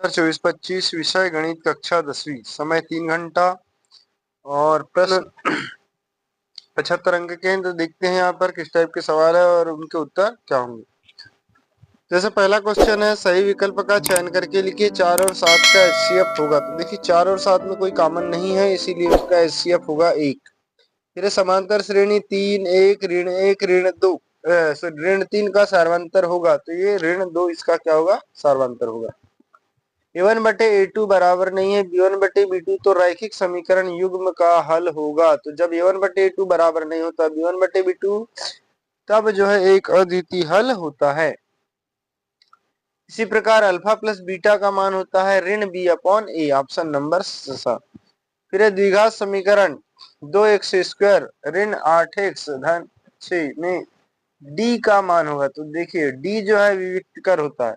24-25 विषय गणित कक्षा 10वीं, समय 3 घंटा और प्रश्न 75 अंक के हैं। तो देखते हैं यहाँ पर किस टाइप के सवाल है और उनके उत्तर क्या होंगे। जैसे पहला क्वेश्चन है, सही विकल्प का चयन करके लिखिए 4 और 7 का एचसीएफ होगा। तो देखिए 4 और 7 में कोई कॉमन नहीं है, इसीलिए उसका एचसीएफ होगा 1। फिर समांतर श्रेणी 3 1 ऋण 2 ऋण 3 का सार्वंतर होगा, तो ये ऋण 2 इसका क्या होगा, सार्वंतर होगा। a1 बटे a2 बराबर नहीं है b1 बटे b2, तो रैखिक समीकरण युग्म का हल होगा। तो जब a1 बटे a2 बराबर नहीं होता b1 बटे b2, तब जो है एक अद्वितीय हल होता है। इसी प्रकार अल्फा प्लस बीटा का मान होता है ऋण b upon a, option number 7। फिर द्विघात समीकरण 2x² ऋण 8x धन 6 में d का मान होगा। तो देखिए d जो है विविक्तकर होता है,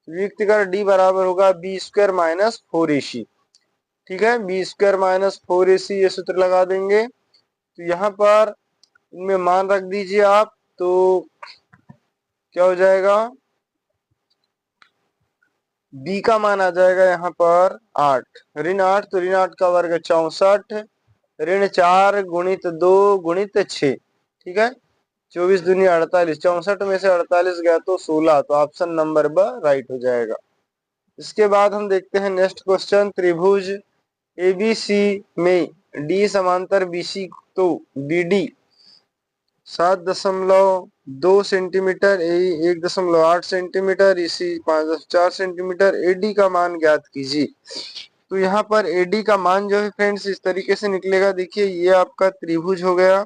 विविक्तकर d बराबर होगा b² माइनस 4ac। ठीक है, b² माइनस 4ac ये सूत्र लगा देंगे। तो यहाँ पर इनमें मान रख दीजिए आप, तो क्या हो जाएगा, b का मान आ जाएगा यहाँ पर 8, ऋण 8 तो ऋण 8 का वर्ग 64, ऋण 4 गुणित 2 गुणित 6। ठीक है, 24 दूनी 48, 64 में से 48 गया तो 16, तो ऑप्शन नंबर ब राइट हो जाएगा। इसके बाद हम देखते हैं नेक्स्ट क्वेश्चन, त्रिभुज एबीसी में डी समांतर बीसी, तो बीडी 7.2 सेंटीमीटर, ए 1.8 सेंटीमीटर, इसी 5.4 सेंटीमीटर, एडी का मान ज्ञात कीजिए। तो यहाँ पर एडी का मान जो है फ्रेंड्स इस तरीके से निकलेगा। देखिए ये आपका त्रिभुज हो गया,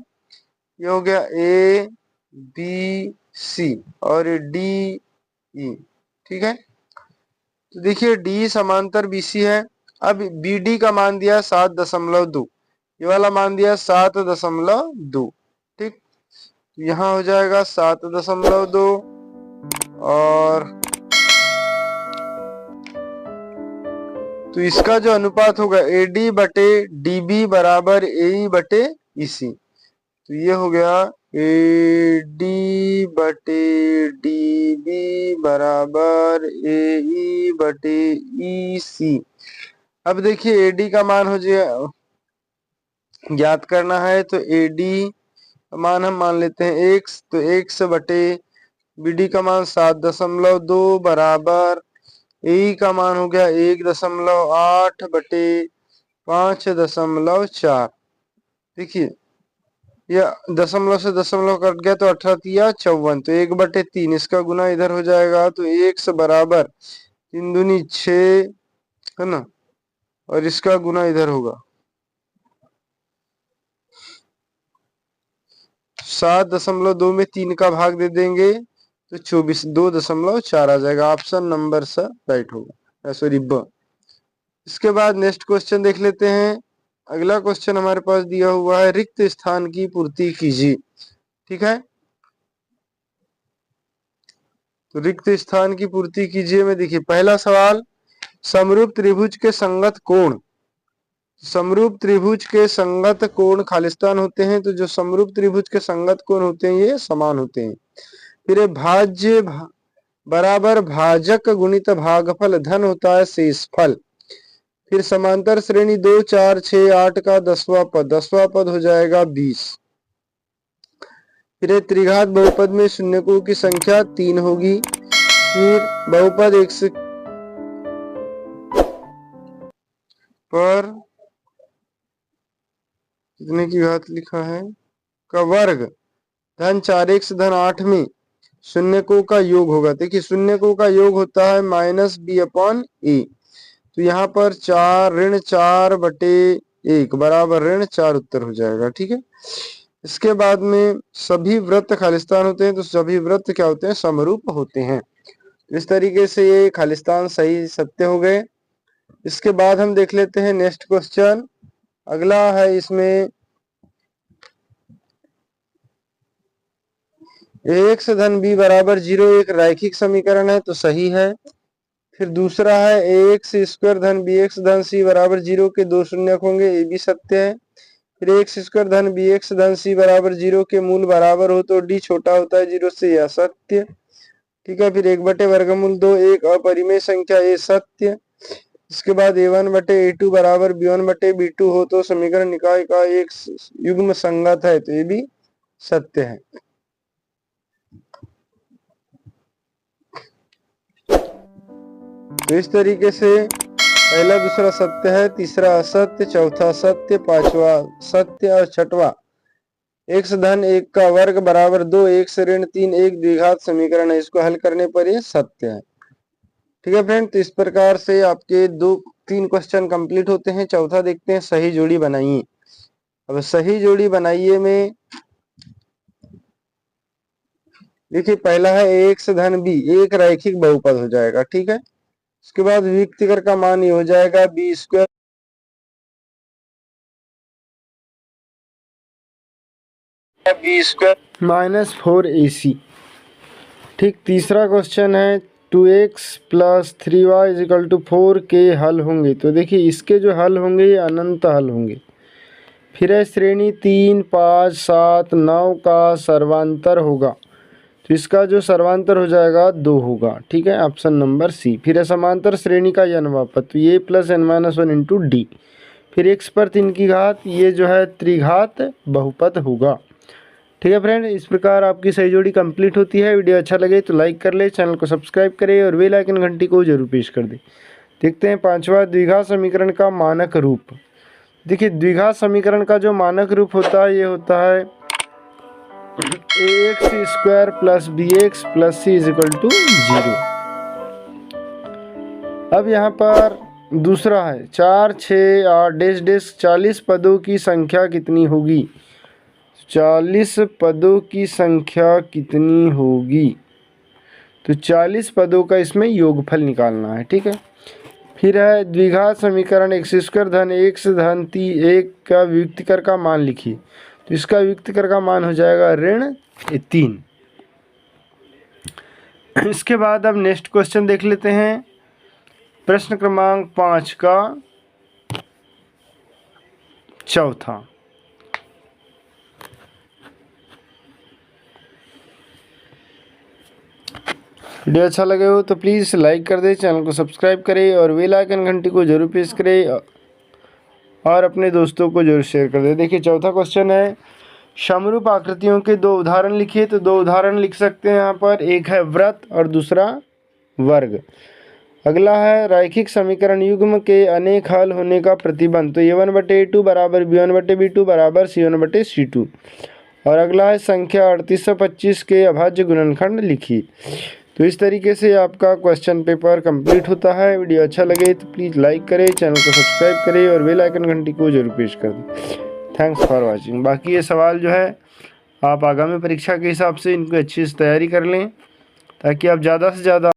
ये हो गया ए बी सी और डी ई। ठीक है, तो देखिए डी समांतर बीसी है। अब बीडी का मान दिया 7.2, ये वाला मान दिया 7.2। ठीक, तो यहाँ हो जाएगा 7.2 और तो इसका जो अनुपात होगा एडी बटे डीबी बराबर ए बटे ईसी। तो ये हो गया एडी बटे डीबी बराबर ए बटे ईसी। अब देखिए एडी का मान हो जाए ज्ञात करना है, तो एडी का मान हम मान लेते हैं x, तो x बटे बीडी का मान 7.2 बराबर ए का मान हो गया 1.8 बटे 5.4। देखिए यह दशमलव से दशमलव कट गया तो 18×54, तो 1/3 इसका गुना इधर हो जाएगा, तो x बराबर 3 दूनी 6 है ना, और इसका गुना इधर होगा 7.2 में 3 का भाग दे देंगे तो 2.4 आ जाएगा, ऑप्शन नंबर स राइट होगा, सॉरी ब। इसके बाद नेक्स्ट क्वेश्चन देख लेते हैं। अगला क्वेश्चन हमारे पास दिया हुआ है, रिक्त स्थान की पूर्ति कीजिए। ठीक है, तो रिक्त स्थान की पूर्ति कीजिए में देखिए पहला सवाल, समरूप त्रिभुज के संगत कोण, समरूप त्रिभुज के संगत कोण खालिस्तान होते हैं। तो जो समरूप त्रिभुज के संगत कोण होते हैं ये समान होते हैं। फिर भाज्य बराबर भाजक गुणित भागफल धन होता है शेषफल। फिर समांतर श्रेणी 2 4 6 8 का 10वां पद हो जाएगा 20। फिर त्रिघात बहुपद में शून्यकों की संख्या 3 होगी। फिर बहुपद एक से पर कितने की घात लिखा है का वर्ग धन 4x धन 8 में शून्यकों का योग होगा। देखिए शून्यकों का योग होता है माइनस बी अपॉन ए। तो यहाँ पर ऋण 4 बटे 1 बराबर ऋण 4 उत्तर हो जाएगा। ठीक है, इसके बाद में सभी वृत्त खालिस्तान होते हैं, तो सभी वृत्त क्या होते हैं, समरूप होते हैं। इस तरीके से ये खालिस्तान सही सत्य हो गए। इसके बाद हम देख लेते हैं नेक्स्ट क्वेश्चन। अगला है इसमें एक्स धन बी बराबर 0 एक रैखिक समीकरण है, तो सही है। फिर दूसरा है ax² धन bx धन c बराबर 0 के 2 शून्यक होंगे, ये भी सत्य है। फिर x² धन bx धन c बराबर 0 के मूल बराबर हो तो d छोटा होता है 0 से, यह सत्य। ठीक है, फिर 1/वर्गमूल 2 एक अपरिमेय संख्या, ये सत्य। इसके बाद a1/a2 बराबर b1/b2 हो तो समीकरण निकाय का एक युग्म संगत है, तो ये भी सत्य है। तो इस तरीके से पहला दूसरा सत्य है, तीसरा असत्य, चौथा सत्य, पांचवा सत्य और छठवा x धन 1 का वर्ग बराबर 2, x ऋण 3 एक द्विघात समीकरण है। इसको हल करने पर ये सत्य है। ठीक है फ्रेंड, तो इस प्रकार से आपके 3 क्वेश्चन कंप्लीट होते हैं। चौथा देखते हैं, सही जोड़ी बनाइए। अब सही जोड़ी बनाइए में देखिए पहला है x धन b, एक रैखिक बहुपद हो जाएगा। ठीक है, उसके बाद वियुक्तिकर का मान ये हो जाएगा b स्क्वायर माइनस 4ac। ठीक, तीसरा क्वेश्चन है 2x plus 3y is equal to 4 के हल होंगे। तो देखिए इसके जो हल होंगे ये अनंत हल होंगे। फिर है श्रेणी 3, 5, 7, 9 का सर्वांतर होगा, तो इसका जो सर्वांतर हो जाएगा 2 होगा। ठीक है, ऑप्शन नंबर सी। फिर है समांतर श्रेणी का n वापत, तो ये प्लस n-1 इंटू डी। फिर x पर 3 की घात, ये जो है त्रिघात बहुपद होगा। ठीक है फ्रेंड, इस प्रकार आपकी सही जोड़ी कंप्लीट होती है। वीडियो अच्छा लगे तो लाइक कर ले, चैनल को सब्सक्राइब करें और बेल आइकन घंटी को जरूर प्रेस कर दे। देखते हैं पांचवा द्विघात समीकरण का मानक रूप। देखिए द्विघात समीकरण का जो मानक रूप होता है ये होता है ax² plus bx plus c equal to 0। अब यहाँ पर दूसरा है 4, 6, 8 डैश डैश 40 पदों की संख्या कितनी होगी। 40 पदों की संख्या कितनी होगी, तो 40 पदों का इसमें योगफल निकालना है। ठीक है, फिर है द्विघात समीकरण x² धन x धन 1 का वियुक्तिकर का मान लिखिए। तो इसका वियुक्तिकर का मान हो जाएगा ऋण 3। इसके बाद अब नेक्स्ट क्वेश्चन देख लेते हैं, प्रश्न क्रमांक 5 का चौथा। वीडियो अच्छा लगे हो तो प्लीज़ लाइक कर दे, चैनल को सब्सक्राइब करें और बेल आइकन घंटी को जरूर प्रेस करें और अपने दोस्तों को जरूर शेयर कर दे। देखिए चौथा क्वेश्चन है, समरूप आकृतियों के 2 उदाहरण लिखिए। तो 2 उदाहरण लिख सकते हैं यहाँ पर, एक है वृत्त और दूसरा वर्ग। अगला है रैखिक समीकरण युग्म के अनेक हल होने का प्रतिबंध। तो a1/a2 बराबर b1/b2 बराबर c1/c2। और अगला है संख्या 3825 के अभाज्य गुणनखंड लिखिए। तो इस तरीके से आपका क्वेश्चन पेपर कंप्लीट होता है। वीडियो अच्छा लगे तो प्लीज़ लाइक करें, चैनल को सब्सक्राइब करें और बेल आइकन घंटी को जरूर प्रेस कर दें। Thanks for watching. बाकी ये सवाल जो है आप आगामी परीक्षा के हिसाब से इनको अच्छी से तैयारी कर लें ताकि आप ज़्यादा से ज़्यादा